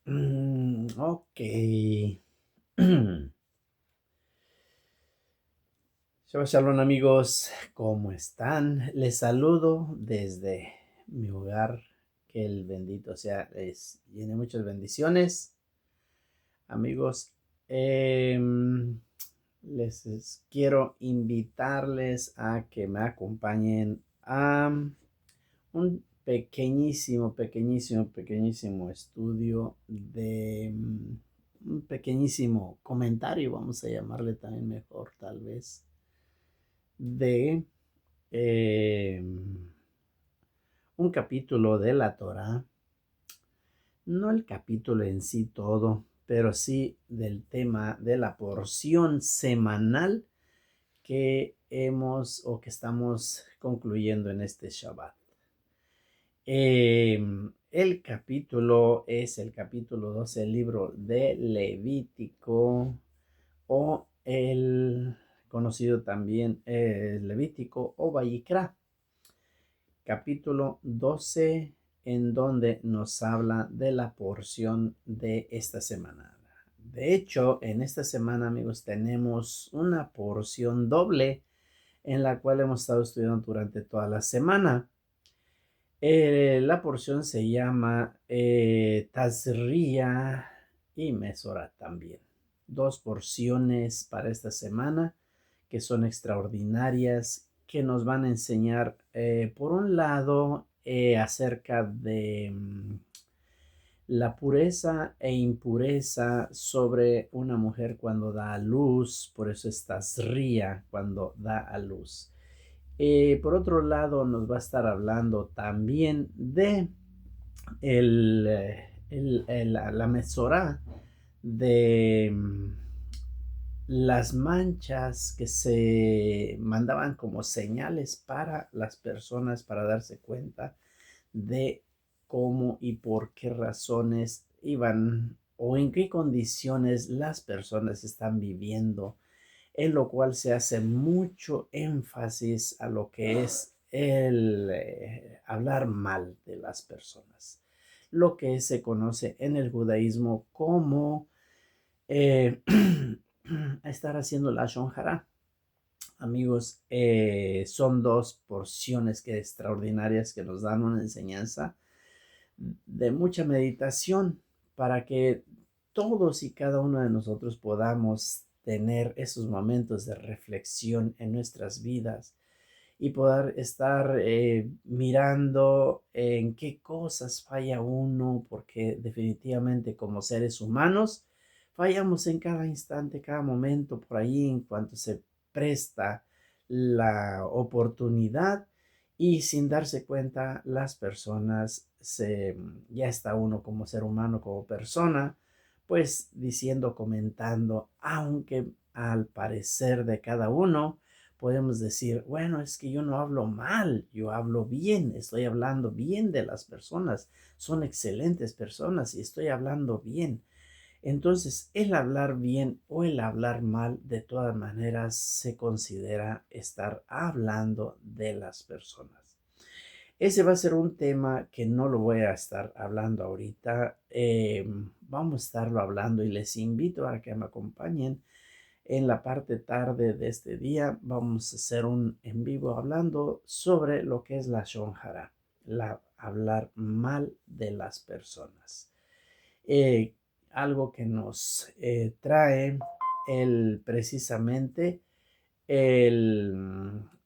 Ok. Shabbat Shalom amigos, ¿cómo están? Les saludo desde mi hogar. Que el bendito sea, les llene muchas bendiciones. Amigos, quiero invitarles a que me acompañen a un pequeñísimo estudio de un pequeñísimo comentario, vamos a llamarle también mejor, tal vez, de eh, un capítulo de la Torá, no el capítulo en sí todo, pero sí del tema de la porción semanal que hemos o que estamos concluyendo en este Shabbat. El capítulo es el capítulo 12 del libro de Levítico, o el conocido también Levítico o Vayikra, capítulo 12, en donde nos habla de la porción de esta semana. De hecho, en esta semana, amigos, tenemos una porción doble en la cual hemos estado estudiando durante toda la semana. La porción se llama Tazria y Mesora también. Dos porciones para esta semana que son extraordinarias, que nos van a enseñar, por un lado, acerca de la pureza e impureza sobre una mujer cuando da a luz. Por eso es Tazria, cuando da a luz. Por otro lado, nos va a estar hablando también de la mesorá, de las manchas que se mandaban como señales para las personas para darse cuenta de cómo y por qué razones iban o en qué condiciones las personas están viviendo, en lo cual se hace mucho énfasis a lo que es el hablar mal de las personas, lo que se conoce en el judaísmo como eh, estar haciendo la shonjara. Amigos, son dos porciones extraordinarias que nos dan una enseñanza de mucha meditación para que todos y cada uno de nosotros podamos tener esos momentos de reflexión en nuestras vidas y poder estar mirando en qué cosas falla uno, porque definitivamente como seres humanos fallamos en cada instante, cada momento, por ahí en cuanto se presta la oportunidad, y sin darse cuenta las personas ya está uno como ser humano, como persona, pues diciendo, comentando, aunque al parecer de cada uno podemos decir, bueno, es que yo no hablo mal, yo hablo bien, estoy hablando bien de las personas, son excelentes personas y estoy hablando bien. Entonces, el hablar bien o el hablar mal, de todas maneras, se considera estar hablando de las personas. Ese va a ser un tema que no lo voy a estar hablando ahorita. Vamos a estarlo hablando y les invito a que me acompañen en la parte tarde de este día. Vamos a hacer un en vivo hablando sobre lo que es la shonjara, hablar mal de las personas. Eh, Algo que nos trae precisamente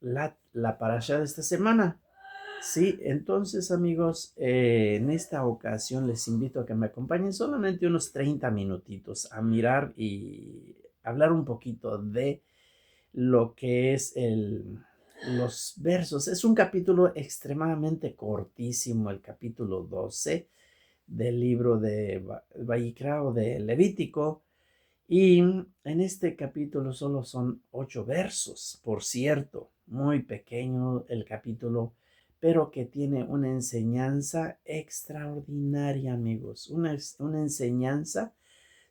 la parasha de esta semana. Sí, entonces amigos, en esta ocasión les invito a que me acompañen solamente unos 30 minutitos a mirar y hablar un poquito de lo que es los versos. Es un capítulo extremadamente cortísimo, el capítulo 12 del libro de Vayikra o de Levítico. Y en este capítulo solo son 8 versos, por cierto, muy pequeño el capítulo, pero que tiene una enseñanza extraordinaria, amigos. Una enseñanza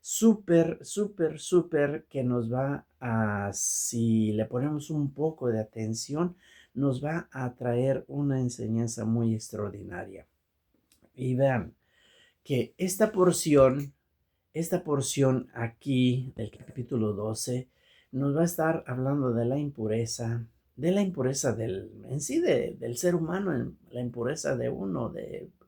súper que nos va a, si le ponemos un poco de atención, nos va a traer una enseñanza muy extraordinaria. Y vean, que esta porción aquí del capítulo 12 nos va a estar hablando de la impureza en sí del ser humano, la impureza de uno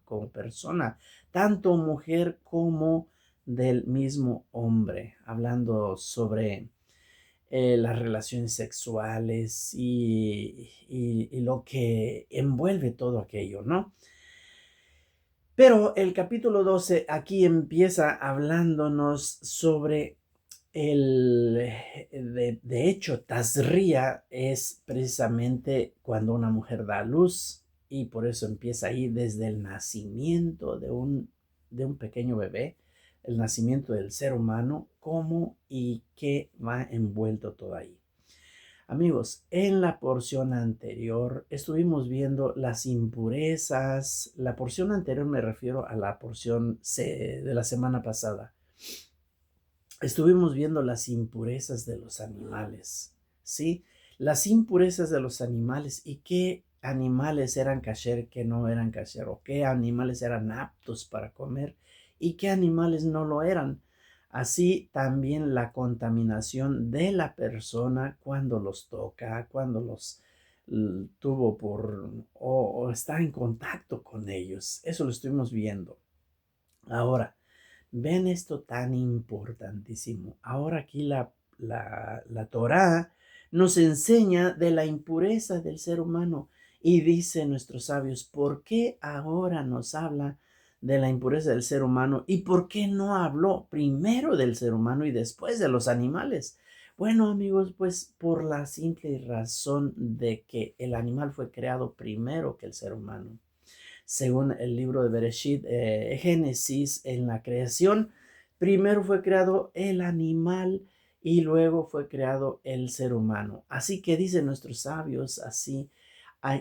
como persona, tanto mujer como del mismo hombre, hablando sobre las relaciones sexuales y lo que envuelve todo aquello, ¿no? Pero el capítulo 12 aquí empieza hablándonos sobre de hecho, Tazría es precisamente cuando una mujer da a luz y por eso empieza ahí desde el nacimiento de un pequeño bebé, el nacimiento del ser humano, cómo y qué va envuelto todo ahí. Amigos, en la porción anterior estuvimos viendo las impurezas. La porción anterior me refiero a la porción de la semana pasada. Estuvimos viendo las impurezas de los animales, ¿sí? Las impurezas de los animales y qué animales eran kasher, qué no eran kasher, o qué animales eran aptos para comer y qué animales no lo eran. Así también la contaminación de la persona cuando los toca, cuando los tuvo o está en contacto con ellos. Eso lo estuvimos viendo. Ahora, ven esto tan importantísimo. Ahora aquí la Torá nos enseña de la impureza del ser humano y dice nuestros sabios, ¿por qué ahora nos habla de la impureza del ser humano y por qué no habló primero del ser humano y después de los animales? Bueno, amigos, pues por la simple razón de que el animal fue creado primero que el ser humano. Según el libro de Bereshit, Génesis, en la creación, primero fue creado el animal y luego fue creado el ser humano. Así que dicen nuestros sabios, así,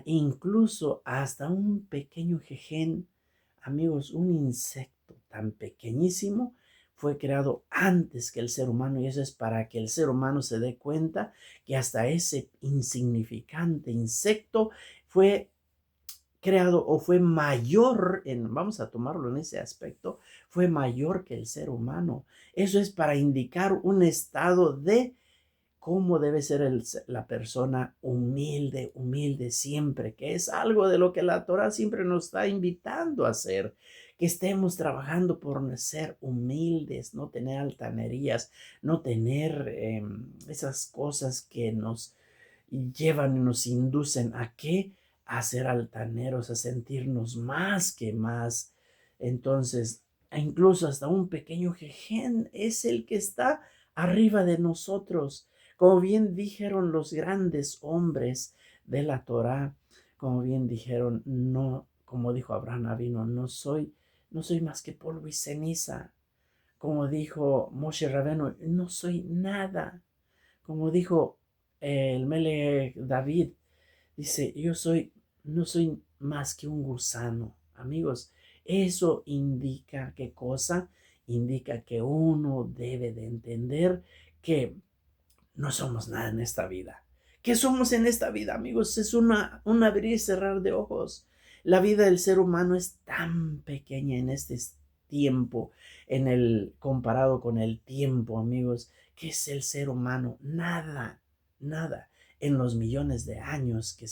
incluso hasta un pequeño jején, amigos, un insecto tan pequeñísimo, fue creado antes que el ser humano, y eso es para que el ser humano se dé cuenta que hasta ese insignificante insecto fue creado o fue mayor, vamos a tomarlo en ese aspecto, fue mayor que el ser humano. Eso es para indicar un estado de cómo debe ser la persona humilde, humilde siempre, que es algo de lo que la Torah siempre nos está invitando a hacer, que estemos trabajando por ser humildes, no tener altanerías, no tener esas cosas que nos llevan y nos inducen a qué, a ser altaneros, a sentirnos más que más. Entonces, incluso hasta un pequeño jején es el que está arriba de nosotros. Como bien dijeron los grandes hombres de la Torá, como bien dijeron, no, como dijo Abraham Avino, no soy más que polvo y ceniza. Como dijo Moshe Rabenu, no soy nada. Como dijo el Melech David, dice, no soy más que un gusano. Amigos, eso indica qué cosa, indica que uno debe de entender que no somos nada en esta vida. ¿Qué somos en esta vida, amigos? Es un abrir y cerrar de ojos. La vida del ser humano es tan pequeña en este tiempo, comparado con el tiempo, amigos. ¿Qué es el ser humano? Nada, nada. En los millones de años que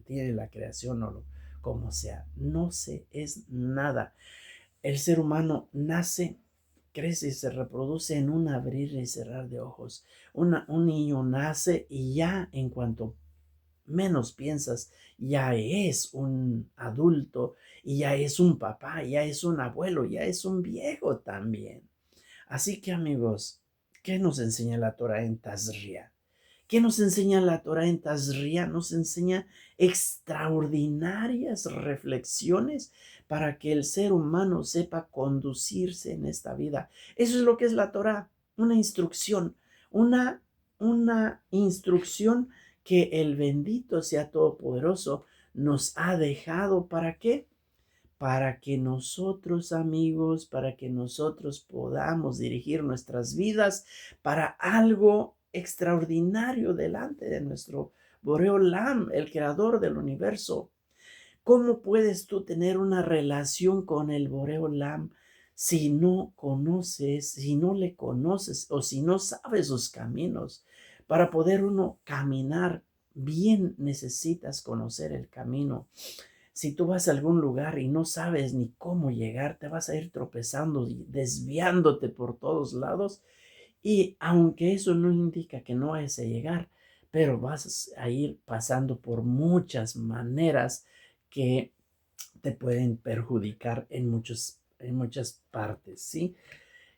tiene la creación o como sea, no se es nada. El ser humano nace, crece y se reproduce en un abrir y cerrar de ojos. Un niño nace y ya en cuanto menos piensas, ya es un adulto y ya es un papá, ya es un abuelo, ya es un viejo también. Así que amigos, ¿qué nos enseña la Torah en Tazria? ¿Qué nos enseña la Torah en Tazria? Nos enseña extraordinarias reflexiones para que el ser humano sepa conducirse en esta vida. Eso es lo que es la Torah, una instrucción, una, una instrucción que el bendito sea todopoderoso nos ha dejado. ¿Para qué? Para que nosotros, amigos, para que nosotros podamos dirigir nuestras vidas para algo extraordinario delante de nuestro Boreolam, el creador del universo. ¿Cómo puedes tú tener una relación con el Boreolam si no conoces, si no le conoces o si no sabes sus caminos? Para poder uno caminar bien necesitas conocer el camino. Si tú vas a algún lugar y no sabes ni cómo llegar, te vas a ir tropezando y desviándote por todos lados. Y aunque eso no indica que no vayas a llegar, pero vas a ir pasando por muchas maneras que te pueden perjudicar en muchas partes, ¿sí?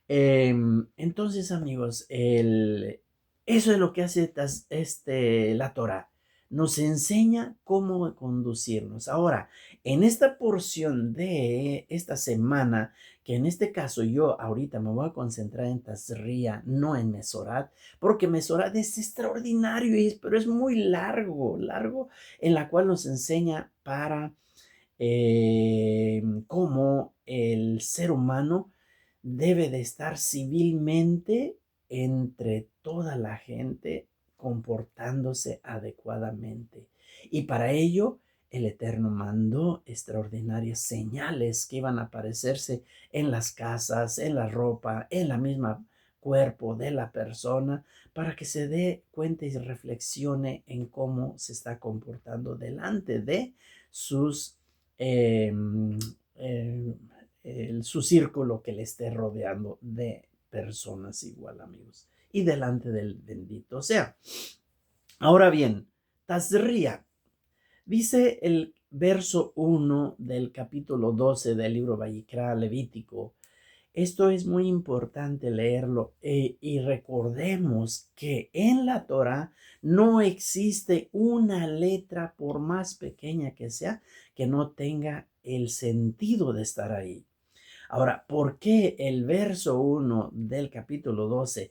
Entonces, amigos, eso es lo que hace la Torah. Nos enseña cómo conducirnos. Ahora, en esta porción de esta semana, que en este caso yo ahorita me voy a concentrar en Tazria, no en Mesorat, porque Mesorat es extraordinario, pero es muy largo, en la cual nos enseña para cómo el ser humano debe de estar civilmente entre toda la gente, comportándose adecuadamente. Y para ello, el Eterno mandó extraordinarias señales que iban a aparecerse en las casas, en la ropa, en la misma cuerpo de la persona, para que se dé cuenta y reflexione en cómo se está comportando delante de sus em, em, su círculo que le esté rodeando de personas igual, amigos, y delante del bendito. O sea, ahora bien, Tazria, dice el verso 1 del capítulo 12 del libro Vayikra Levítico. Esto es muy importante leerlo y recordemos que en la Torah no existe una letra, por más pequeña que sea, que no tenga el sentido de estar ahí. Ahora, ¿por qué el verso 1 del capítulo 12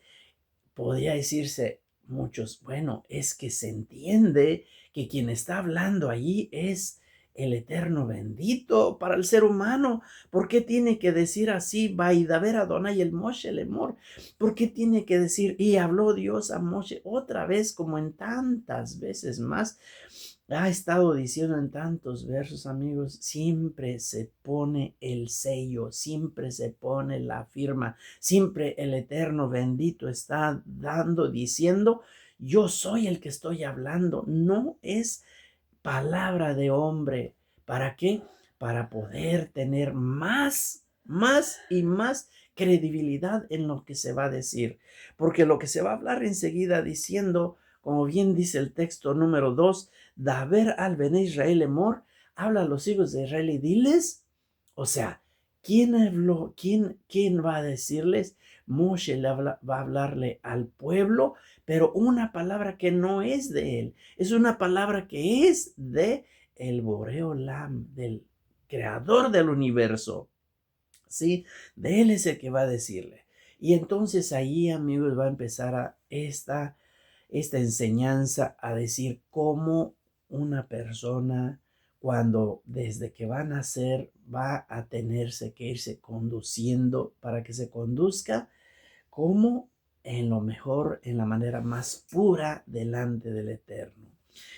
podría decirse muchos? Bueno, es que se entiende que quien está hablando allí es el Eterno bendito para el ser humano. ¿Por qué tiene que decir así? Vaidaber Adonai el Moshe Lemor. ¿Por qué tiene que decir y habló Dios a Moshe otra vez como en tantas veces más? Ha estado diciendo en tantos versos, amigos, siempre se pone el sello, siempre se pone la firma, siempre el Eterno bendito está diciendo, yo soy el que estoy hablando, no es palabra de hombre. ¿Para qué? Para poder tener más y más credibilidad en lo que se va a decir. Porque lo que se va a hablar enseguida diciendo, como bien dice el texto número 2, Daber al Bene Israel Emor, habla a los hijos de Israel y diles, o sea, ¿quién habló? ¿Quién va a decirles? Moshe va a hablarle al pueblo, pero una palabra que no es de él, es una palabra que es de el Boreolam, del creador del universo, ¿sí? De él es el que va a decirle. Y entonces ahí, amigos, va a empezar esta enseñanza a decir cómo una persona, cuando desde que va a nacer, va a tenerse que irse conduciendo para que se conduzca como en lo mejor, en la manera más pura delante del Eterno.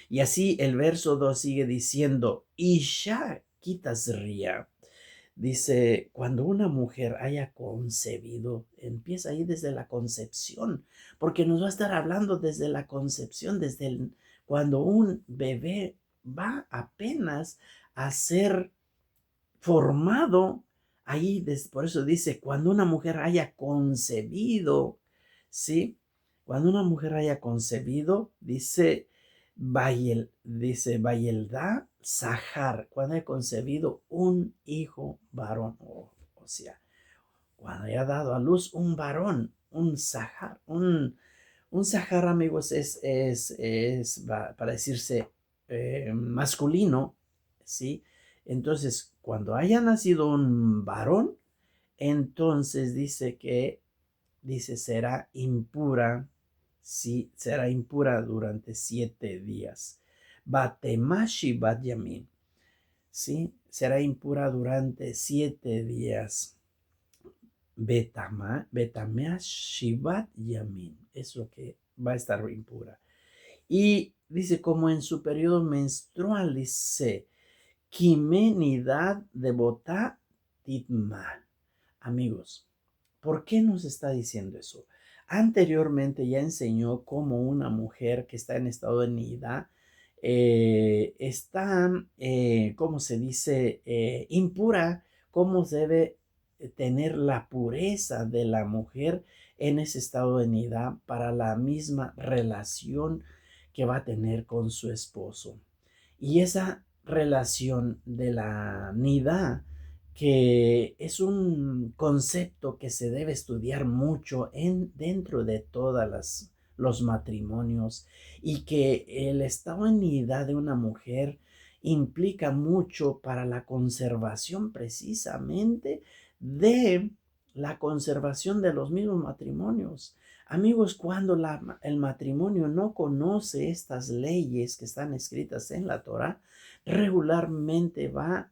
Y así el verso 2 sigue diciendo, Isha quitasría. Dice, cuando una mujer haya concebido, empieza ahí desde la concepción, porque nos va a estar hablando desde la concepción, cuando un bebé va apenas a ser formado. Ahí, por eso dice, cuando una mujer haya concebido, ¿sí? Cuando una mujer haya concebido, dice, Vayelda Sahar, cuando haya concebido un hijo varón, o sea, cuando haya dado a luz un varón, un Sahar, un Sahar, amigos, para decirse masculino, ¿sí? Entonces, cuando haya nacido un varón, entonces dice, será impura, sí, será impura durante 7 días. Batemashi bat yamin, sí, será impura durante 7 días. Betamea Shivat Yamin, es lo que va a estar impura. Y dice, como en su periodo menstrual, dice Quimenidad de Botá Titma. Amigos, ¿por qué nos está diciendo eso? Anteriormente ya enseñó cómo una mujer que está en estado de nidad está, ¿cómo se dice? Impura, cómo debe tener la pureza de la mujer en ese estado de nidad para la misma relación que va a tener con su esposo. Y esa relación de la nidad, que es un concepto que se debe estudiar mucho dentro de todas los matrimonios, y que el estado en nidad de una mujer implica mucho para la conservación precisamente de la conservación de los mismos matrimonios. Amigos, cuando el matrimonio no conoce estas leyes que están escritas en la Torá, regularmente va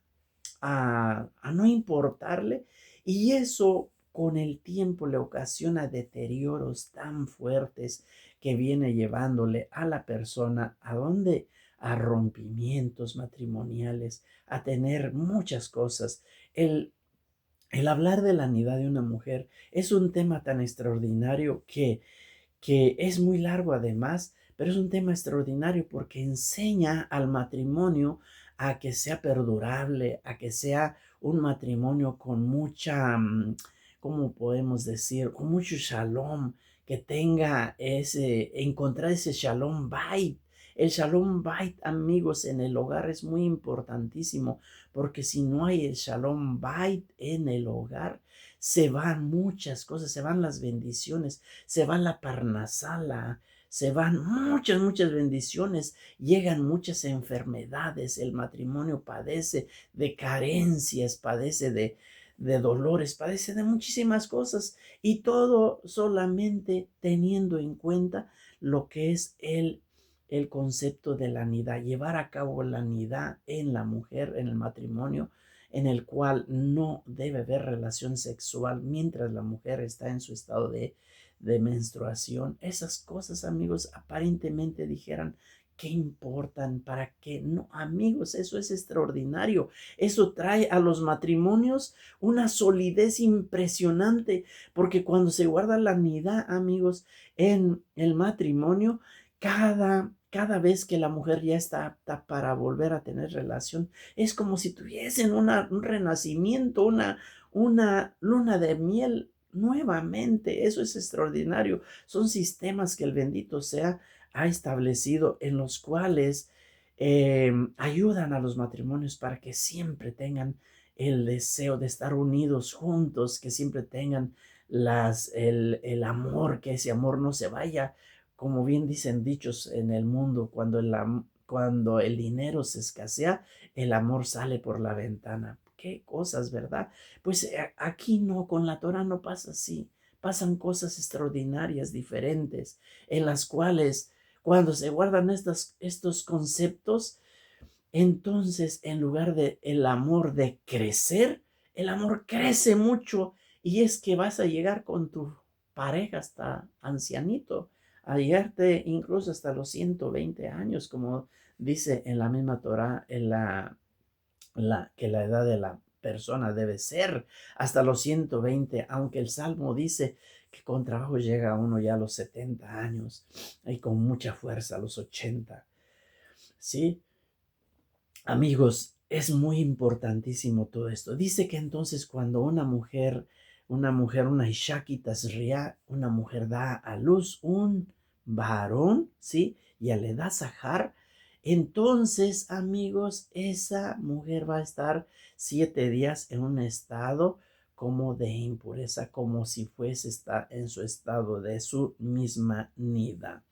a no importarle, y eso con el tiempo le ocasiona deterioros tan fuertes que viene llevándole a la persona a donde, a rompimientos matrimoniales, a tener muchas cosas. El hablar de la nidad de una mujer es un tema tan extraordinario que es muy largo además, pero es un tema extraordinario porque enseña al matrimonio a que sea perdurable, a que sea un matrimonio con mucha, ¿cómo podemos decir? Con mucho shalom, que tenga encontrar ese shalom bait. El shalom bait, amigos, en el hogar es muy importantísimo, porque si no hay el shalom bait en el hogar, se van muchas cosas, se van las bendiciones, se va la parnasala, se van muchas bendiciones, llegan muchas enfermedades, el matrimonio padece de carencias, padece de dolores, padece de muchísimas cosas, y todo solamente teniendo en cuenta lo que es el concepto de la nidad, llevar a cabo la nidad en la mujer, en el matrimonio, en el cual no debe haber relación sexual mientras la mujer está en su estado de menstruación. Esas cosas, amigos, aparentemente dijeran, ¿qué importan? ¿Para qué? No, amigos, eso es extraordinario. Eso trae a los matrimonios una solidez impresionante, porque cuando se guarda la nidad, amigos, en el matrimonio, cada vez que la mujer ya está apta para volver a tener relación, es como si tuviesen un renacimiento, una luna de miel nuevamente. Eso es extraordinario. Son sistemas que el bendito sea ha establecido, en los cuales ayudan a los matrimonios para que siempre tengan el deseo de estar unidos juntos, que siempre tengan el amor, que ese amor no se vaya, como bien dicen dichos en el mundo, cuando el dinero se escasea, el amor sale por la ventana. Qué cosas, ¿verdad? Pues aquí no, con la Torah no pasa así. Pasan cosas extraordinarias, diferentes, en las cuales cuando se guardan estos conceptos, entonces en lugar de el amor de crecer, el amor crece mucho, y es que vas a llegar con tu pareja hasta ancianito, a llegarte incluso hasta los 120 años, como dice en la misma Torah, que la edad de la persona debe ser hasta los 120, aunque el Salmo dice que con trabajo llega uno ya a los 70 años y con mucha fuerza a los 80. ¿Sí? Amigos, es muy importantísimo todo esto. Dice que entonces cuando una Ishakita Ria, una mujer da a luz un varón, ¿sí? Y le da Sahar, entonces, amigos, esa mujer va a estar 7 días en un estado como de impureza, como si fuese estar en su estado de su misma nida,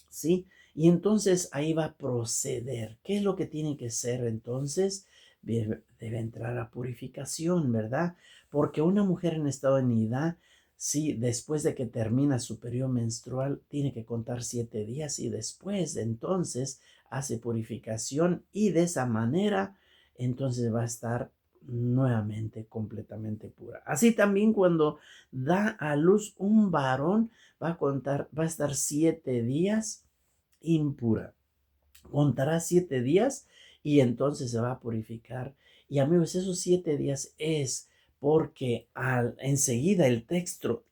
¿sí? Y entonces ahí va a proceder. ¿Qué es lo que tiene que ser entonces? Debe entrar a purificación, ¿verdad? Porque una mujer en estado de nidad, sí, después de que termina su periodo menstrual, tiene que contar 7 días, y después entonces hace purificación, y de esa manera entonces va a estar nuevamente completamente pura. Así también cuando da a luz un varón, va a estar 7 días impura. Contará 7 días, y entonces se va a purificar. Y amigos, esos 7 días es porque enseguida el texto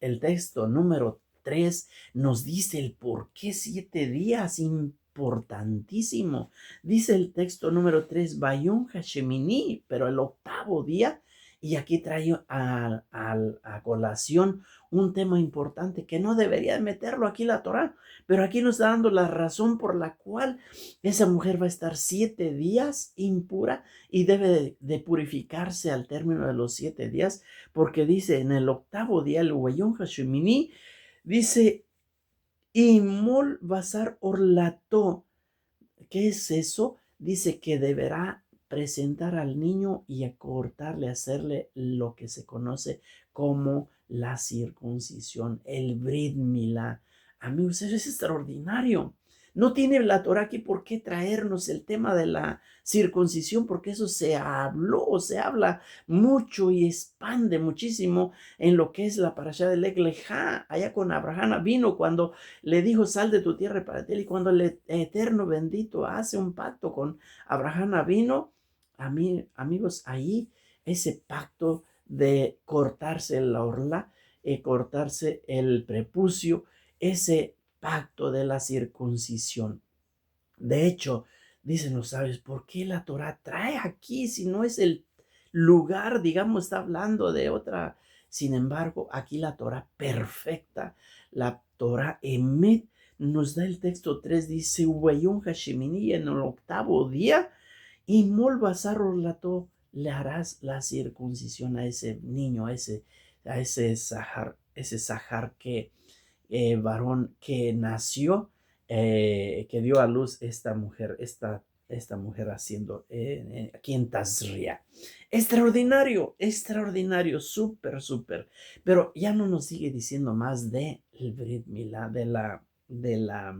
número 3 nos dice el por qué 7 días, importantísimo. Dice el texto número 3, Bayom Hashemini, pero el octavo día, y aquí traigo a colación un tema importante que no debería meterlo aquí la Torá, pero aquí nos está dando la razón por la cual esa mujer va a estar 7 días impura y debe de purificarse al término de los 7 días, porque dice en el octavo día, el Bayom Hashemini, dice, Imol Basar Orlato. ¿Qué es eso? Dice que deberá presentar al niño y acortarle, hacerle lo que se conoce como la circuncisión, el Brit Milá. Amigos, eso es extraordinario. No tiene la Torah aquí por qué traernos el tema de la circuncisión, porque eso se habló o se habla mucho y expande muchísimo en lo que es la parashá de Lech Lejá, allá con Abraham vino cuando le dijo, sal de tu tierra para ti. Y cuando el Eterno bendito hace un pacto con Abraham vino, amigos, ahí ese pacto de cortarse la orla, cortarse el prepucio, ese pacto de la circuncisión. De hecho, dicen los sabios, ¿por qué la Torah trae aquí si no es el lugar, digamos, está hablando de otra? Sin embargo, aquí la Torah perfecta, la Torah Emet, nos da el texto 3, dice, Ubayun Hashemini, en el octavo día, y Mol Basar Orlato, le harás la circuncisión a ese niño, ese Sahar que varón que nació, que dio a luz esta mujer haciendo aquí en Tazria. Extraordinario, extraordinario, súper, súper. Pero ya no nos sigue diciendo más de el Brit Milá, de la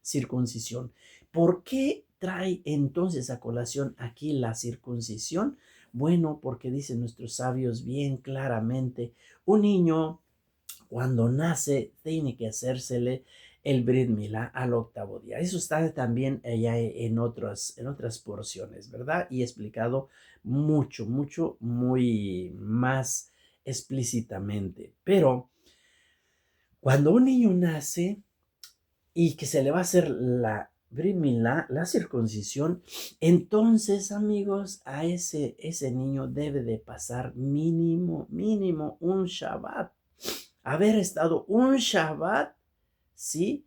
circuncisión. ¿Por qué trae entonces a colación aquí la circuncisión? Bueno, porque dicen nuestros sabios bien claramente, un niño cuando nace, tiene que hacérsele el Brit Milá al octavo día. Eso está también allá en otras porciones, ¿verdad? Y explicado mucho, mucho, muy más explícitamente. Pero cuando un niño nace y que se le va a hacer la Brit Milá, la circuncisión, entonces, amigos, a ese niño debe de pasar mínimo, mínimo un Shabbat, haber estado un Shabbat, ¿sí?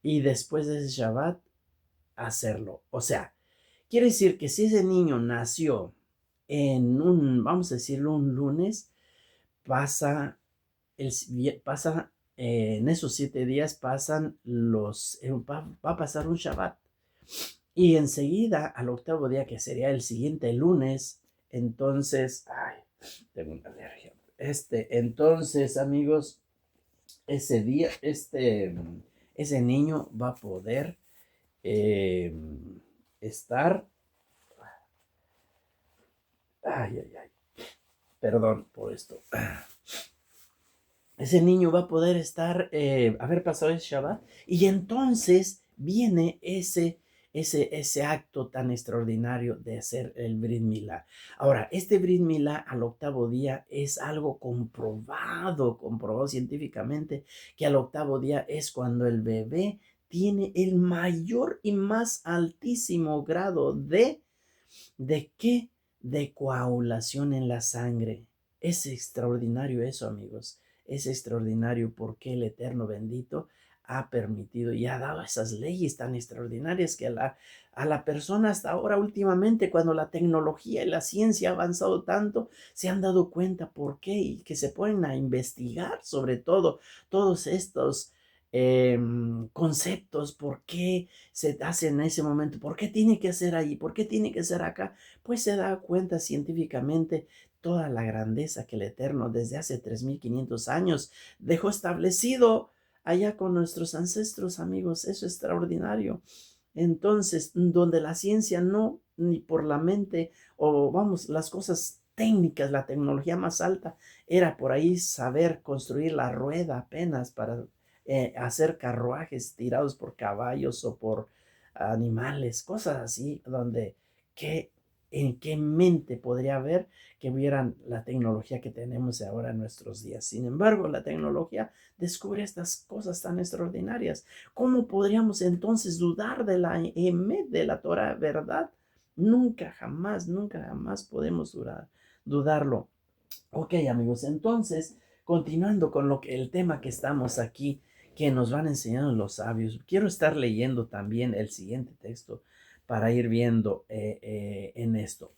Y después de ese Shabbat, hacerlo. O sea, quiere decir que si ese niño nació vamos a decirlo, un lunes, pasa, en esos 7 días va a pasar un Shabbat. Y enseguida, al octavo día, que sería el siguiente lunes, entonces, ay, tengo una alergia. Entonces, amigos, ese día, ese niño va a poder eh, estar, perdón por esto, ese niño va a poder estar, haber pasado el Shabbat, y entonces viene ese acto tan extraordinario de hacer el Brit Milá. Ahora, este Brit Milá al octavo día es algo comprobado científicamente, que al octavo día es cuando el bebé tiene el mayor y más altísimo grado ¿de qué? De coagulación en la sangre. Es extraordinario eso, amigos. Es extraordinario porque el Eterno bendito ha permitido y ha dado esas leyes tan extraordinarias que a la persona hasta ahora últimamente, cuando la tecnología y la ciencia ha avanzado tanto, se han dado cuenta por qué y que se ponen a investigar sobre todo todos estos conceptos, por qué se hace en ese momento, por qué tiene que ser allí, por qué tiene que ser acá. Pues se da cuenta científicamente toda la grandeza que el Eterno desde hace 3500 años dejó establecido allá con nuestros ancestros, amigos. Eso es extraordinario. Entonces, donde la ciencia no, ni por la mente, o vamos, las cosas técnicas, la tecnología más alta, era por ahí saber construir la rueda apenas para hacer carruajes tirados por caballos o por animales, cosas así, donde en qué mente podría haber que vieran la tecnología que tenemos ahora en nuestros días. Sin embargo, la tecnología descubre estas cosas tan extraordinarias. ¿Cómo podríamos entonces dudar de la emet, de la Torah, verdad? Nunca jamás podemos dudarlo. Ok, amigos, entonces, continuando con el tema que estamos aquí, que nos van enseñando los sabios, quiero estar leyendo también el siguiente texto para ir viendo en esto.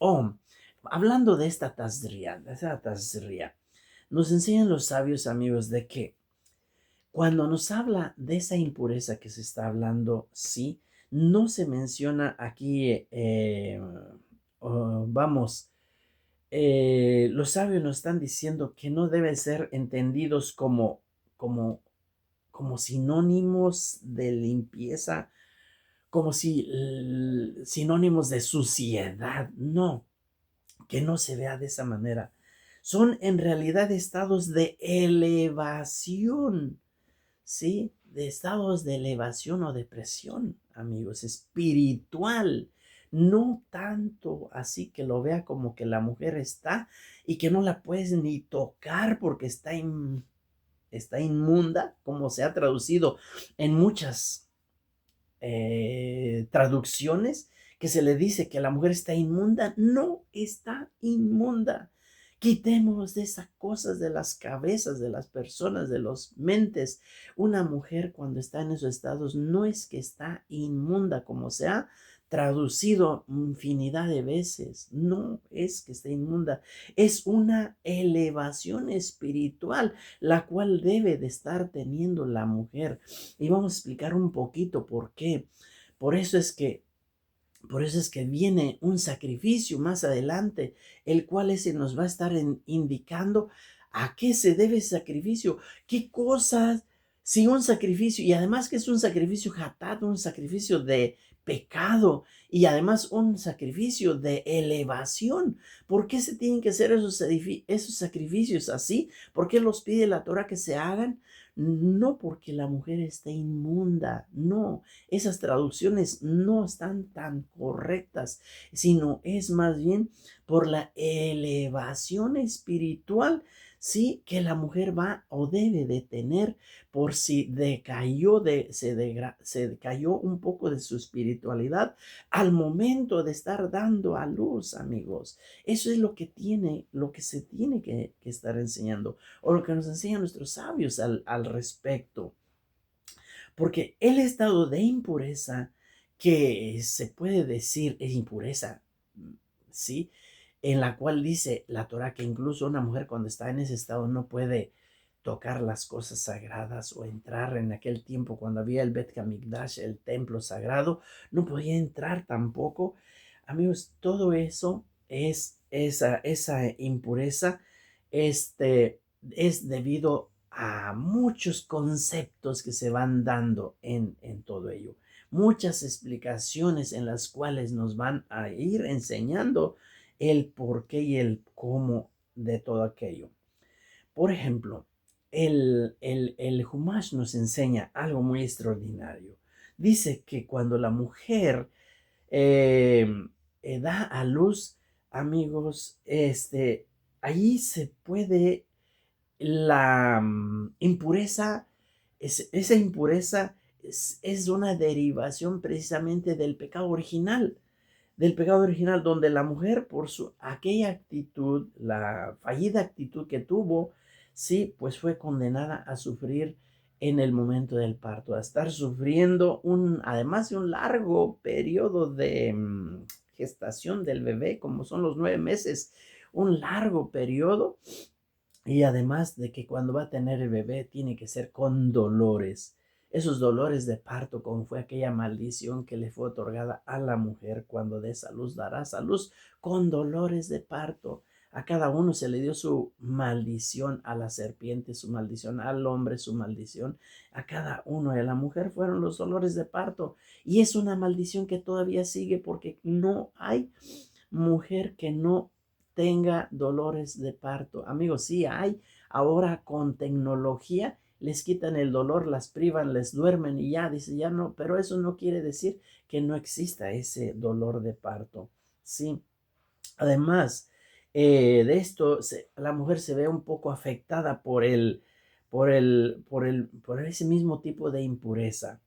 Hablando de esta tazria, nos enseñan los sabios, amigos, de que cuando nos habla de esa impureza que se está hablando, sí, no se menciona aquí, vamos, los sabios nos están diciendo que no deben ser entendidos como, como sinónimos de limpieza, como si sinónimos de suciedad. No, que no se vea de esa manera. Son en realidad estados de elevación, ¿sí? De estados de elevación o depresión, amigos, espiritual. No tanto así que lo vea como que la mujer está y que no la puedes ni tocar porque está inmunda, como se ha traducido en muchas traducciones, que se le dice que la mujer está inmunda. No está inmunda. Quitemos de esas cosas de las cabezas de las personas, de las mentes. Una mujer cuando está en esos estados no es que está inmunda, como se ha traducido infinidad de veces. No es que esté inmunda. Es una elevación espiritual, la cual debe de estar teniendo la mujer. Y vamos a explicar un poquito por qué. Por eso es que por eso es que viene un sacrificio más adelante, el cual ese nos va a estar indicando a qué se debe ese sacrificio, qué cosas, si un sacrificio, y además que es un sacrificio hatat, un sacrificio de pecado, y además un sacrificio de elevación. ¿Por qué se tienen que hacer esos sacrificios así? ¿Por qué los pide la Torah que se hagan? No porque la mujer esté inmunda, no, esas traducciones no están tan correctas, sino es más bien por la elevación espiritual, sí, que la mujer va o debe de tener por si se decayó un poco de su espiritualidad al momento de estar dando a luz, amigos. Eso es lo que se tiene que estar enseñando, o lo que nos enseñan nuestros sabios al respecto. Porque el estado de impureza, que se puede decir es impureza, ¿sí? En la cual dice la Torah que incluso una mujer cuando está en ese estado no puede tocar las cosas sagradas o entrar. En aquel tiempo cuando había el Bet Hamikdash, el templo sagrado, no podía entrar tampoco. Amigos, todo eso es esa impureza, es debido a muchos conceptos que se van dando en todo ello. Muchas explicaciones en las cuales nos van a ir enseñando el por qué y el cómo de todo aquello. Por ejemplo, el Humash nos enseña algo muy extraordinario. Dice que cuando la mujer eh, da a luz, amigos, ahí se puede la impureza, esa impureza es una derivación precisamente del pecado original, donde la mujer por aquella actitud, la fallida actitud que tuvo, sí, pues fue condenada a sufrir en el momento del parto, a estar sufriendo además de un largo periodo de gestación del bebé, como son los 9 meses, un largo periodo. Y además de que cuando va a tener el bebé tiene que ser con dolores. Esos dolores de parto, como fue aquella maldición que le fue otorgada a la mujer cuando dé a luz, darás a luz con dolores de parto. A cada uno se le dio su maldición, a la serpiente su maldición, al hombre su maldición, a cada uno de la mujer fueron los dolores de parto. Y es una maldición que todavía sigue porque no hay mujer que no tenga dolores de parto. Amigos, sí hay. Ahora con tecnología les quitan el dolor, las privan, les duermen y ya, dice, ya no, pero eso no quiere decir que no exista ese dolor de parto. Sí. Además, de esto, la mujer se ve un poco afectada por ese mismo tipo de impureza,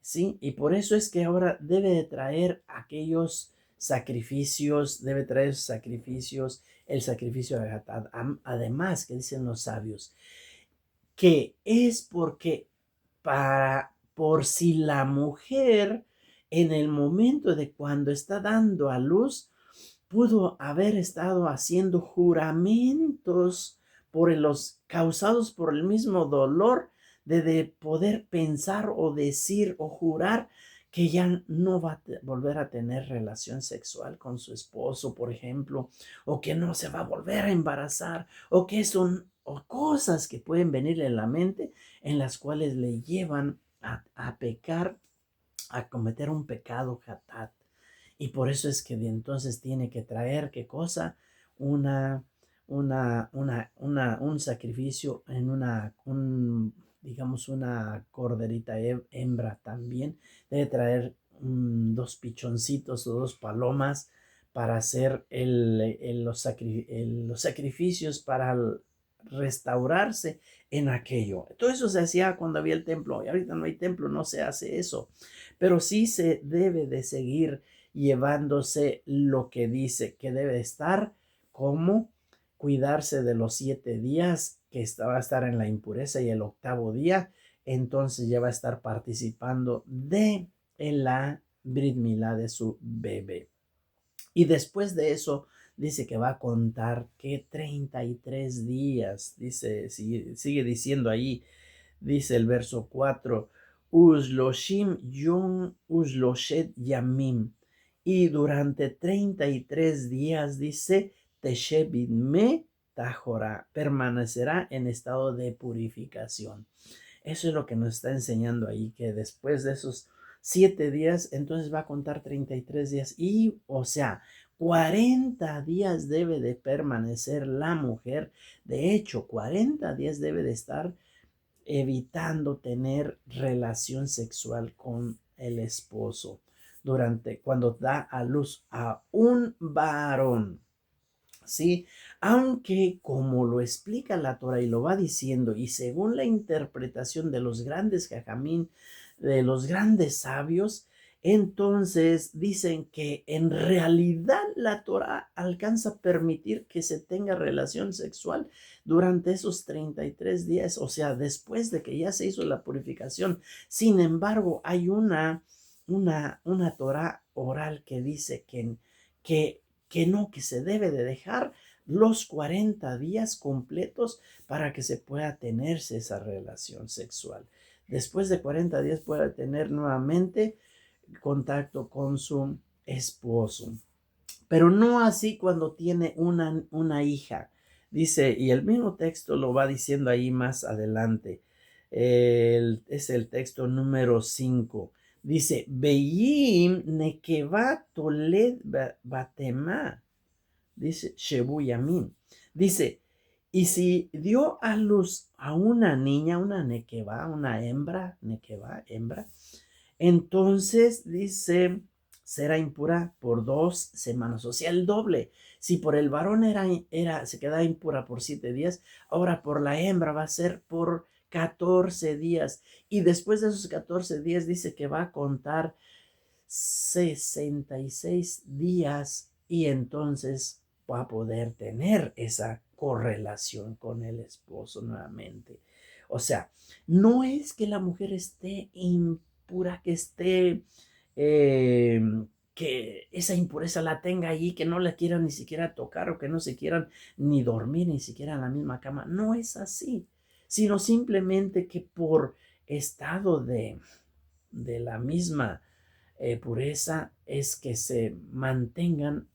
¿sí? Y por eso es que ahora debe de traer aquellos sacrificios, debe traer esos sacrificios, el sacrificio de Hatat. Además, que dicen los sabios, que es porque por si la mujer en el momento de cuando está dando a luz, pudo haber estado haciendo juramentos causados por el mismo dolor de poder pensar o decir o jurar que ya no va a volver a tener relación sexual con su esposo, por ejemplo, o que no se va a volver a embarazar, o que son o cosas que pueden venir en la mente en las cuales le llevan a pecar, a cometer un pecado hatat. Y por eso es que de entonces tiene que traer, ¿qué cosa? Una, un sacrificio en digamos, una corderita hembra también. Debe traer dos pichoncitos o dos palomas para hacer los sacrificios para restaurarse en aquello. Todo eso se hacía cuando había el templo y ahorita no hay templo, no se hace eso. Pero sí se debe de seguir llevándose lo que dice que debe estar, como cuidarse de los 7 días que va a estar en la impureza y el octavo día, entonces ya va a estar participando en la Brit Milá de su bebé. Y después de eso, dice que va a contar que 33 días, dice, sigue diciendo ahí, dice el verso 4, Uzloshim Yom Uzloshet Yamim. Y durante 33 días, dice, Teshebidme Tahora, permanecerá en estado de purificación. Eso es lo que nos está enseñando ahí, que después de esos 7 días, entonces va a contar 33 días. Y, o sea, 40 días debe de permanecer la mujer. De hecho, 40 días debe de estar evitando tener relación sexual con el esposo cuando da a luz a un varón. Sí, aunque como lo explica la Torah y lo va diciendo, y según la interpretación de los grandes jajamín, de los grandes sabios, entonces dicen que en realidad la Torah alcanza a permitir que se tenga relación sexual durante esos 33 días, o sea, después de que ya se hizo la purificación. Sin embargo, hay una Torah oral que dice que no, que se debe de dejar los 40 días completos para que se pueda tenerse esa relación sexual. Después de 40 días puede tener nuevamente contacto con su esposo. Pero no así cuando tiene una hija. Dice, y el mismo texto lo va diciendo ahí más adelante. Es el texto número 5. Dice, Beyim nekeva toled batema. Dice, Shebu Yamin. Dice, y si dio a luz a una niña, una nekeva, una hembra, nekeva, hembra, entonces dice, será impura por 2 semanas, o sea, el doble. Si por el varón se queda impura por 7 días, ahora por la hembra va a ser por 14 días. Y después de esos 14 días dice que va a contar 66 días y entonces va a poder tener esa correlación con el esposo nuevamente. O sea, no es que la mujer esté impura, que esté, eh, que esa impureza la tenga ahí, que no la quieran ni siquiera tocar o que no se quieran ni dormir ni siquiera en la misma cama. No es así, sino simplemente que por estado de la misma pureza es que se mantengan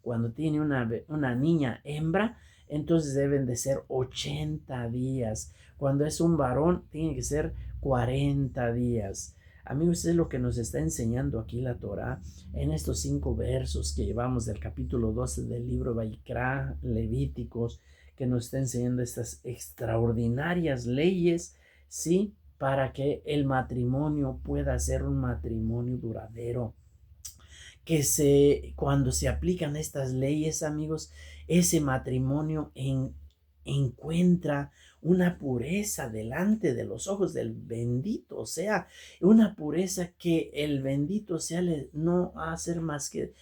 cuando tiene una niña hembra, entonces deben de ser 80 días. Cuando es un varón, tiene que ser 40 días. Amigos, es lo que nos está enseñando aquí la Torah en estos 5 versos que llevamos del capítulo 12 del libro Vaikra, Levíticos, que nos está enseñando estas extraordinarias leyes, ¿sí? Para que el matrimonio pueda ser un matrimonio duradero, cuando se aplican estas leyes, amigos, ese matrimonio encuentra una pureza delante de los ojos del bendito, o sea, una pureza que el bendito sea no va a hacer más que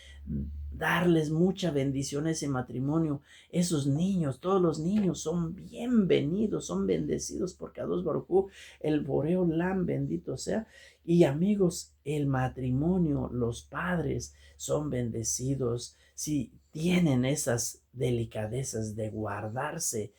darles mucha bendición a ese matrimonio. Esos niños, todos los niños son bienvenidos, son bendecidos por Kadosh Baruj Hu, el Boreo Lam, bendito sea. Y amigos, el matrimonio, los padres son bendecidos si tienen esas delicadezas de guardarse,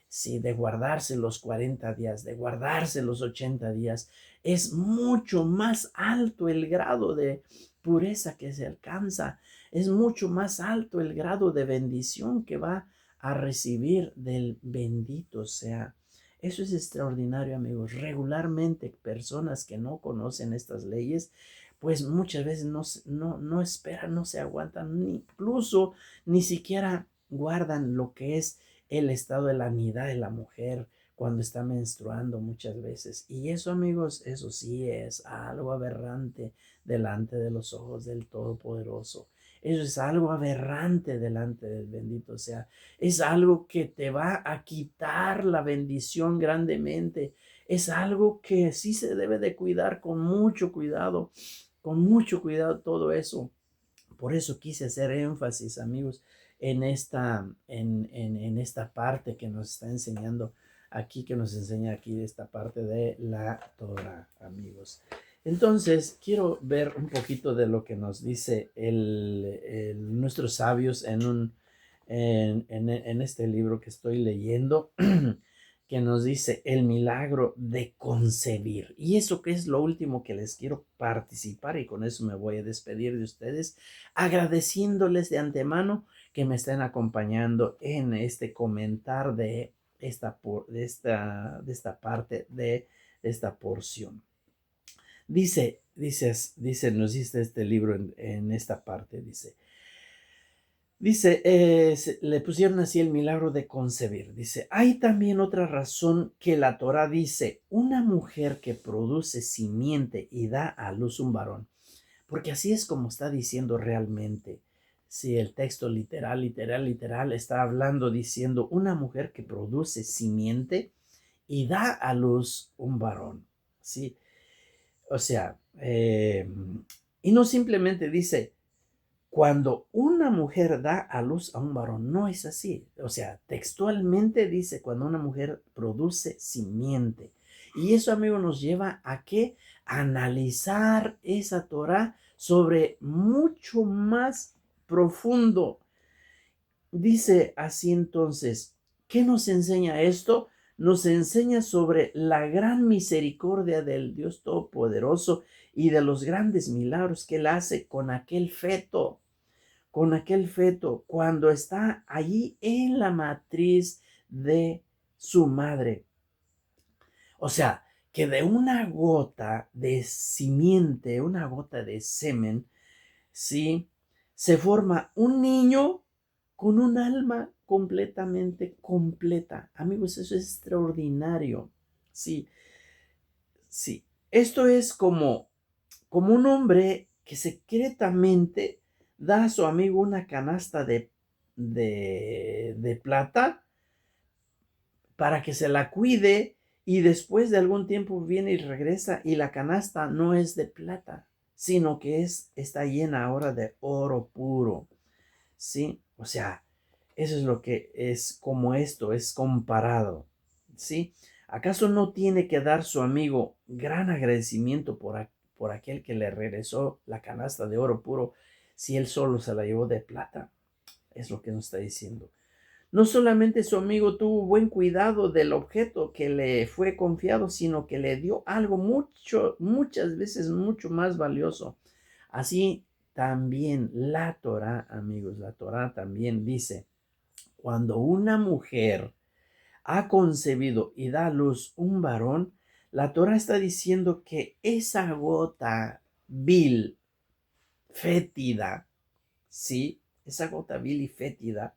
sí, de guardarse los 40 días, de guardarse los 80 días. Es mucho más alto el grado de pureza que se alcanza. Es mucho más alto el grado de bendición que va a recibir del bendito sea. Eso es extraordinario, amigos. Regularmente personas que no conocen estas leyes, pues muchas veces no esperan, no se aguantan, incluso ni siquiera guardan lo que es el estado de la nidad de la mujer cuando está menstruando muchas veces. Y eso, amigos, eso sí es algo aberrante delante de los ojos del Todopoderoso. Eso es algo aberrante delante del bendito sea. Es algo que te va a quitar la bendición grandemente. Es algo que sí se debe de cuidar con mucho cuidado todo eso. Por eso quise hacer énfasis, amigos, en esta parte que nos está enseñando aquí, que nos enseña aquí esta parte de la Torah, amigos. Entonces, quiero ver un poquito de lo que nos dice nuestros sabios en este libro que estoy leyendo, que nos dice el milagro de concebir. Y eso que es lo último que les quiero participar, y con eso me voy a despedir de ustedes, agradeciéndoles de antemano que me estén acompañando en este comentar de esta parte de esta porción. Nos dice este libro en esta parte, le pusieron así el milagro de concebir. Dice, hay también otra razón que la Torah dice, una mujer que produce simiente y da a luz un varón. Porque así es como está diciendo realmente. Si el texto literal está hablando, diciendo, una mujer que produce simiente y da a luz un varón. Sí, o sea, y no simplemente dice, cuando una mujer da a luz a un varón, no es así. O sea, textualmente dice cuando una mujer produce simiente. Y eso, amigo, nos lleva a que analizar esa Torah sobre mucho más profundo. Dice así entonces, ¿qué nos enseña esto? Nos enseña sobre la gran misericordia del Dios Todopoderoso y de los grandes milagros que él hace con aquel feto, cuando está allí en la matriz de su madre. O sea, que de una gota de simiente, una gota de semen, ¿sí? Se forma un niño con un alma completamente completa. Amigos, eso es extraordinario. Sí, sí. Esto es como un hombre que secretamente da a su amigo una canasta de plata para que se la cuide, y después de algún tiempo viene y regresa y la canasta no es de plata, sino que está llena ahora de oro puro. ¿Sí? O sea, eso es lo que es como esto es comparado. ¿Sí? ¿Acaso no tiene que dar su amigo gran agradecimiento por aquel que le regresó la canasta de oro puro si él solo se la llevó de plata? Es lo que nos está diciendo. No solamente su amigo tuvo buen cuidado del objeto que le fue confiado, sino que le dio algo muchas veces mucho más valioso. Así también la Torah, amigos, la Torah también dice, cuando una mujer ha concebido y da a luz un varón, la Torah está diciendo que esa gota vil, fétida, ¿sí? Esa gota vil y fétida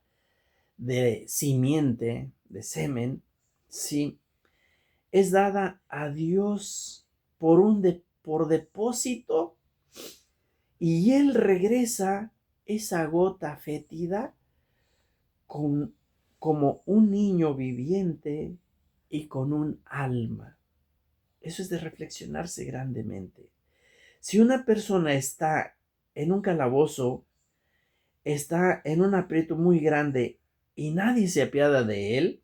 de simiente, de semen, ¿sí? Es dada a Dios por depósito Y él regresa esa gota fétida como un niño viviente y con un alma. Eso es de reflexionarse grandemente. Si una persona está en un calabozo, está en un aprieto muy grande y nadie se apiada de él,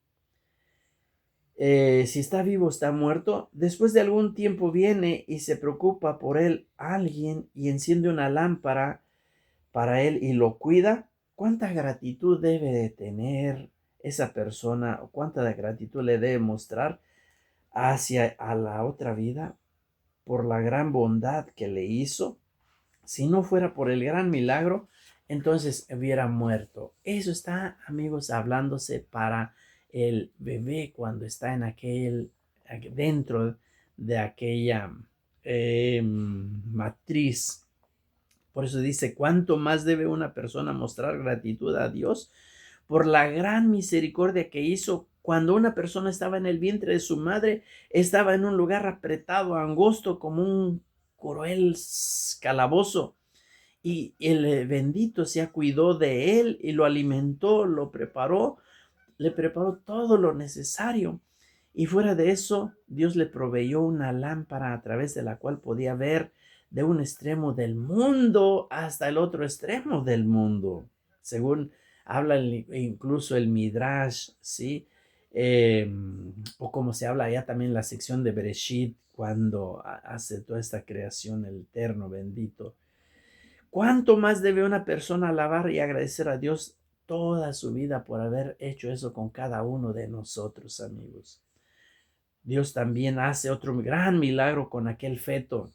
si está vivo o está muerto, después de algún tiempo viene y se preocupa por él alguien y enciende una lámpara para él y lo cuida. ¿Cuánta gratitud debe de tener esa persona o cuánta gratitud le debe mostrar hacia a la otra vida por la gran bondad que le hizo? Si no fuera por el gran milagro, entonces hubiera muerto. Eso está, amigos, hablándose para el bebé cuando está dentro de aquella matriz. Por eso dice, ¿cuánto más debe una persona mostrar gratitud a Dios por la gran misericordia que hizo cuando una persona estaba en el vientre de su madre, estaba en un lugar apretado, angosto, como un cruel calabozo? Y el bendito se cuidó de él y lo alimentó, lo preparó, le preparó todo lo necesario. Y fuera de eso, Dios le proveyó una lámpara a través de la cual podía ver de un extremo del mundo hasta el otro extremo del mundo, según habla incluso el Midrash, ¿sí? O como se habla allá también en la sección de Bereshit, cuando hace toda esta creación, el Eterno bendito. ¿Cuánto más debe una persona alabar y agradecer a Dios toda su vida por haber hecho eso con cada uno de nosotros, amigos? Dios también hace otro gran milagro con aquel feto.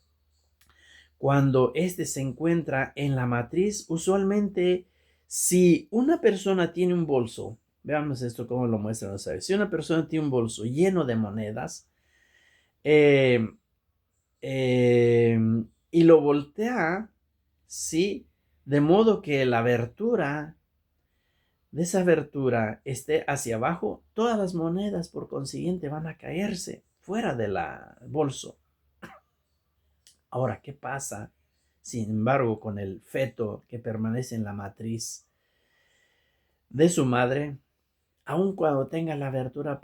Cuando éste se encuentra en la matriz, usualmente, si una persona tiene un bolso, veamos esto cómo lo muestran, si una persona tiene un bolso lleno de monedas, eh, eh, y lo voltea, ¿sí? De modo que la abertura de esa abertura esté hacia abajo, todas las monedas por consiguiente van a caerse fuera del bolso. Ahora, ¿qué pasa, sin embargo, con el feto que permanece en la matriz de su madre? Aun cuando tenga la abertura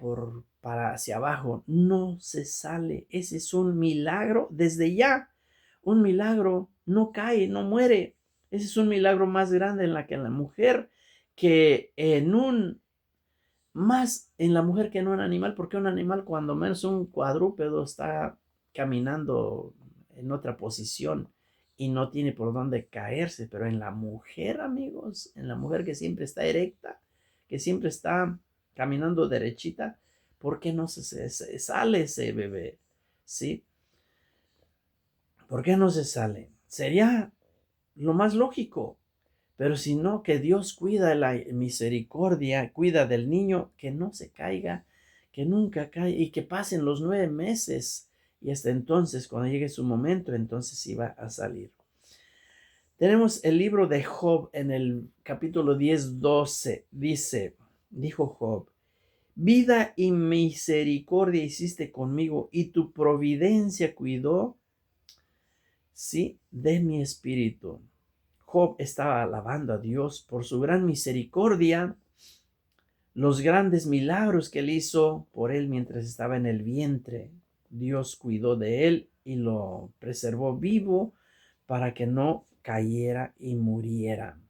para hacia abajo, no se sale. Ese es un milagro desde ya. Un milagro, no cae, no muere. Ese es un milagro más grande en la mujer que más en la mujer que en un animal, porque un animal, cuando menos un cuadrúpedo, está caminando en otra posición y no tiene por dónde caerse. Pero en la mujer, amigos, en la mujer que siempre está erecta, que siempre está caminando derechita, ¿por qué no se sale ese bebé? ¿Sí? ¿Por qué no se sale? Sería lo más lógico. Pero si no, que Dios cuida la misericordia, cuida del niño, que no se caiga, que nunca caiga y que pasen los 9 meses. Y hasta entonces, cuando llegue su momento, entonces iba a salir. Tenemos el libro de Job en el capítulo 10:12. Dijo Job, vida y misericordia hiciste conmigo y tu providencia cuidó, sí, de mi espíritu. Job estaba alabando a Dios por su gran misericordia, los grandes milagros que él hizo por él mientras estaba en el vientre. Dios cuidó de él y lo preservó vivo para que no cayera y muriera.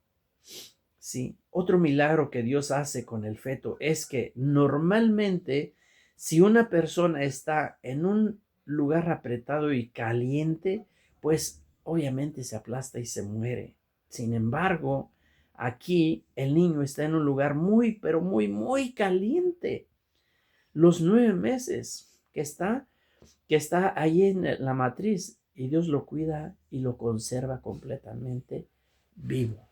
Sí, otro milagro que Dios hace con el feto es que normalmente, si una persona está en un lugar apretado y caliente, pues obviamente se aplasta y se muere. Sin embargo, aquí el niño está en un lugar muy, pero muy, muy caliente. Los 9 meses que está ahí en la matriz, y Dios lo cuida y lo conserva completamente vivo.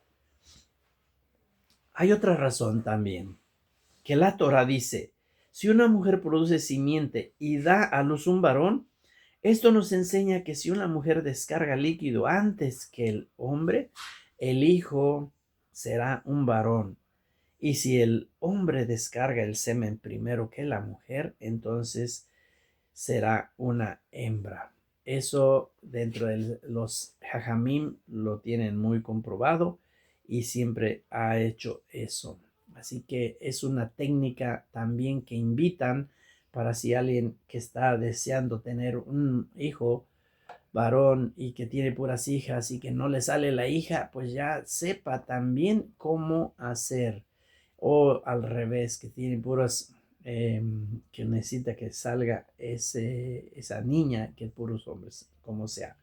Hay otra razón también, que la Torah dice, si una mujer produce simiente y da a luz un varón, esto nos enseña que si una mujer descarga líquido antes que el hombre, el hijo será un varón. Y si el hombre descarga el semen primero que la mujer, entonces será una hembra. Eso dentro de los Jajamim lo tienen muy comprobado y siempre ha hecho eso. Así que es una técnica también que invitan para si alguien que está deseando tener un hijo varón y que tiene puras hijas y que no le sale la hija, pues ya sepa también cómo hacer. O al revés, que tiene puras, que necesita que salga esa niña, que puros hombres, como sea.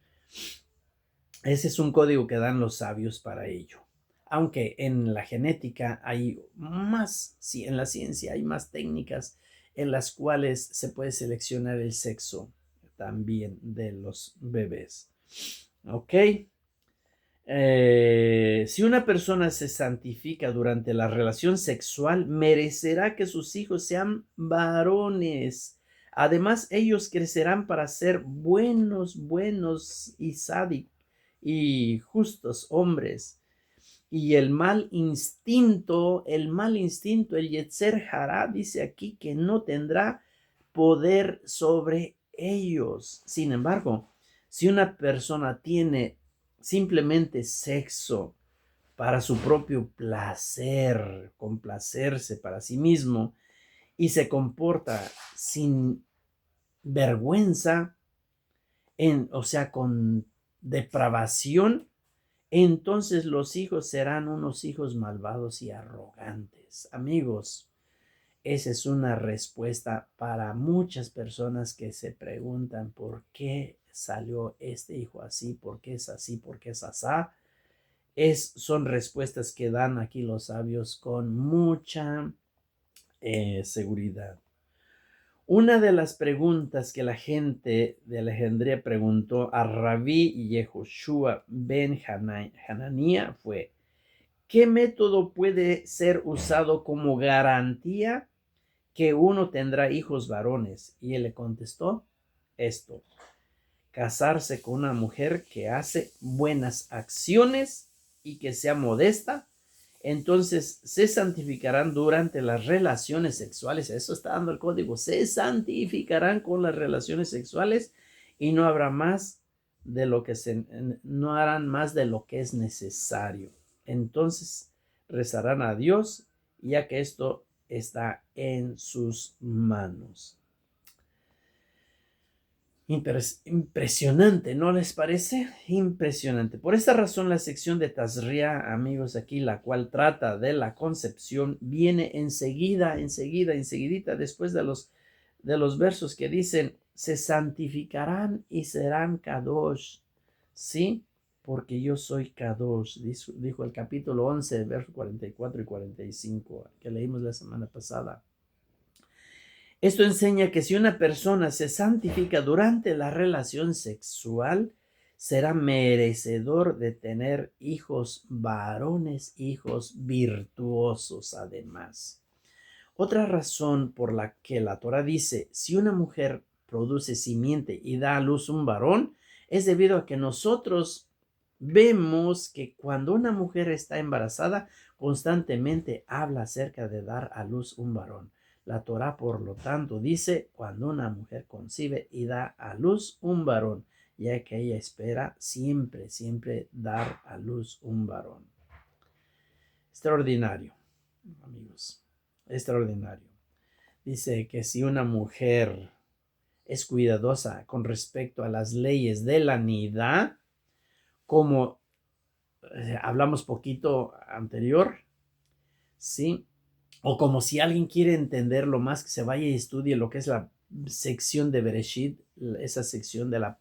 Ese es un código que dan los sabios para ello. Aunque en la genética hay más, sí, en la ciencia hay más técnicas en las cuales se puede seleccionar el sexo también de los bebés. ¿Ok? Si una persona se santifica durante la relación sexual, merecerá que sus hijos sean varones. Además, ellos crecerán para ser buenos y sádicos y justos hombres. Y el mal instinto, el Yetzer Hará, dice aquí que no tendrá poder sobre ellos. Sin embargo, si una persona tiene simplemente sexo para su propio placer, complacerse para sí mismo, y se comporta sin vergüenza, o sea, con depravación, entonces los hijos serán unos hijos malvados y arrogantes. Amigos, esa es una respuesta para muchas personas que se preguntan por qué salió este hijo así, por qué es así, por qué es asá. Son respuestas que dan aquí los sabios con mucha seguridad. Una de las preguntas que la gente de Alejandría preguntó a Rabí Yehoshua ben Hananía fue: ¿qué método puede ser usado como garantía que uno tendrá hijos varones? Y él le contestó esto: casarse con una mujer que hace buenas acciones y que sea modesta. Entonces se santificarán durante las relaciones sexuales. Eso está dando el código. Se santificarán con las relaciones sexuales y no habrá más de lo que no harán más de lo que es necesario. Entonces rezarán a Dios, ya que esto está en sus manos. Impresionante, ¿no les parece? Impresionante. Por esta razón, la sección de Tazria, amigos, aquí, la cual trata de la concepción, viene enseguidita, después de los versos que dicen: se santificarán y serán Kadosh, ¿sí? Porque yo soy Kadosh, dijo el capítulo 11, versos 44 y 45, que leímos la semana pasada. Esto enseña que si una persona se santifica durante la relación sexual, será merecedor de tener hijos varones, hijos virtuosos además. Otra razón por la que la Torah dice: si una mujer produce simiente y da a luz un varón, es debido a que nosotros vemos que cuando una mujer está embarazada, constantemente habla acerca de dar a luz un varón. La Torah, por lo tanto, dice: cuando una mujer concibe y da a luz un varón, ya que ella espera siempre dar a luz un varón. Extraordinario, amigos, extraordinario. Dice que si una mujer es cuidadosa con respecto a las leyes de la nidá, como hablamos poquito anterior, ¿sí? O como si alguien quiere entenderlo más, que se vaya y estudie lo que es la sección de Bereshit, esa sección de la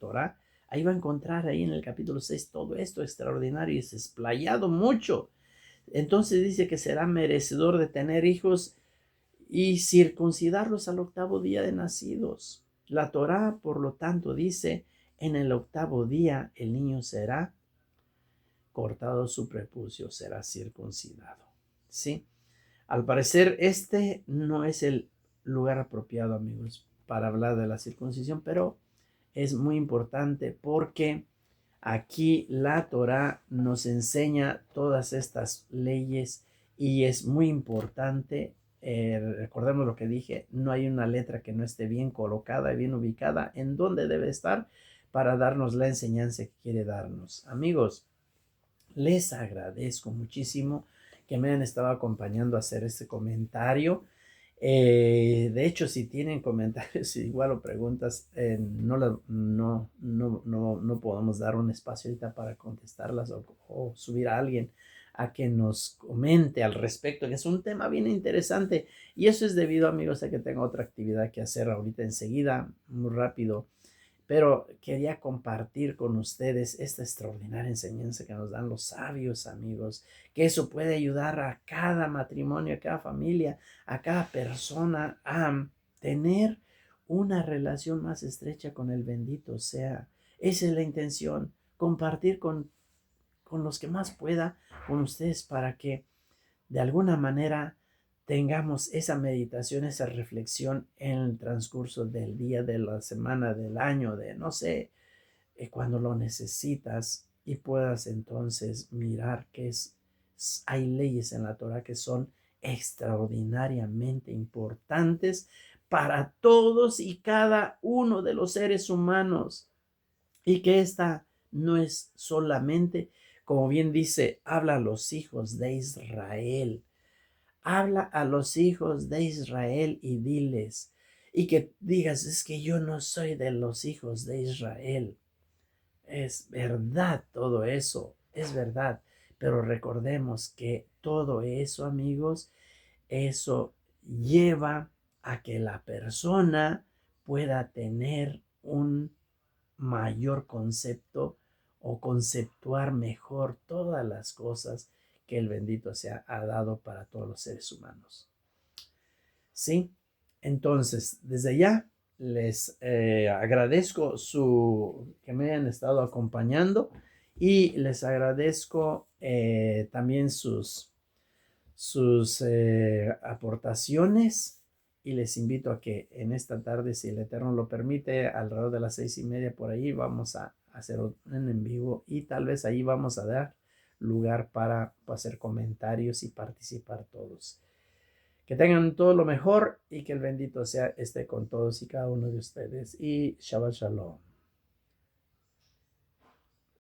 Torah. Ahí va a encontrar ahí en el capítulo 6 todo esto extraordinario y es explayado mucho. Entonces dice que será merecedor de tener hijos y circuncidarlos al 8º día de nacidos. La Torah, por lo tanto, dice: en el 8º día el niño será cortado su prepucio, será circuncidado. ¿Sí? Al parecer, este no es el lugar apropiado, amigos, para hablar de la circuncisión, pero es muy importante porque aquí la Torah nos enseña todas estas leyes y es muy importante recordemos lo que dije, no hay una letra que no esté bien colocada y bien ubicada en donde debe estar para darnos la enseñanza que quiere darnos. Amigos, les agradezco muchísimo que me han estado acompañando a hacer este comentario. De hecho, si tienen comentarios igual o preguntas, no podemos dar un espacio ahorita para contestarlas o subir a alguien a que nos comente al respecto, que es un tema bien interesante. Y eso es debido, amigos, a que tengo otra actividad que hacer ahorita enseguida, muy rápido. Pero quería compartir con ustedes esta extraordinaria enseñanza que nos dan los sabios, amigos, que eso puede ayudar a cada matrimonio, a cada familia, a cada persona a tener una relación más estrecha con el bendito sea. Esa es la intención, compartir con los que más pueda con ustedes para que de alguna manera tengamos esa meditación, esa reflexión en el transcurso del día, de la semana, del año, de no sé, cuando lo necesitas y puedas entonces mirar que hay leyes en la Torah que son extraordinariamente importantes para todos y cada uno de los seres humanos y que esta no es solamente, como bien dice, habla a los hijos de Israel. Habla a los hijos de Israel y diles, y que digas, es que yo no soy de los hijos de Israel. Es verdad todo eso, es verdad, pero recordemos que todo eso, amigos, eso lleva a que la persona pueda tener un mayor concepto o conceptuar mejor todas las cosas que el bendito sea ha dado para todos los seres humanos. ¿Sí? Entonces, desde ya les agradezco que me hayan estado acompañando y les agradezco también sus aportaciones y les invito a que en esta tarde, si el Eterno lo permite, alrededor de las 6:30 por ahí vamos a hacer un en vivo y tal vez ahí vamos a dar lugar para hacer comentarios y participar todos. Que tengan todo lo mejor y que el bendito sea esté con todos y cada uno de ustedes y Shabbat Shalom.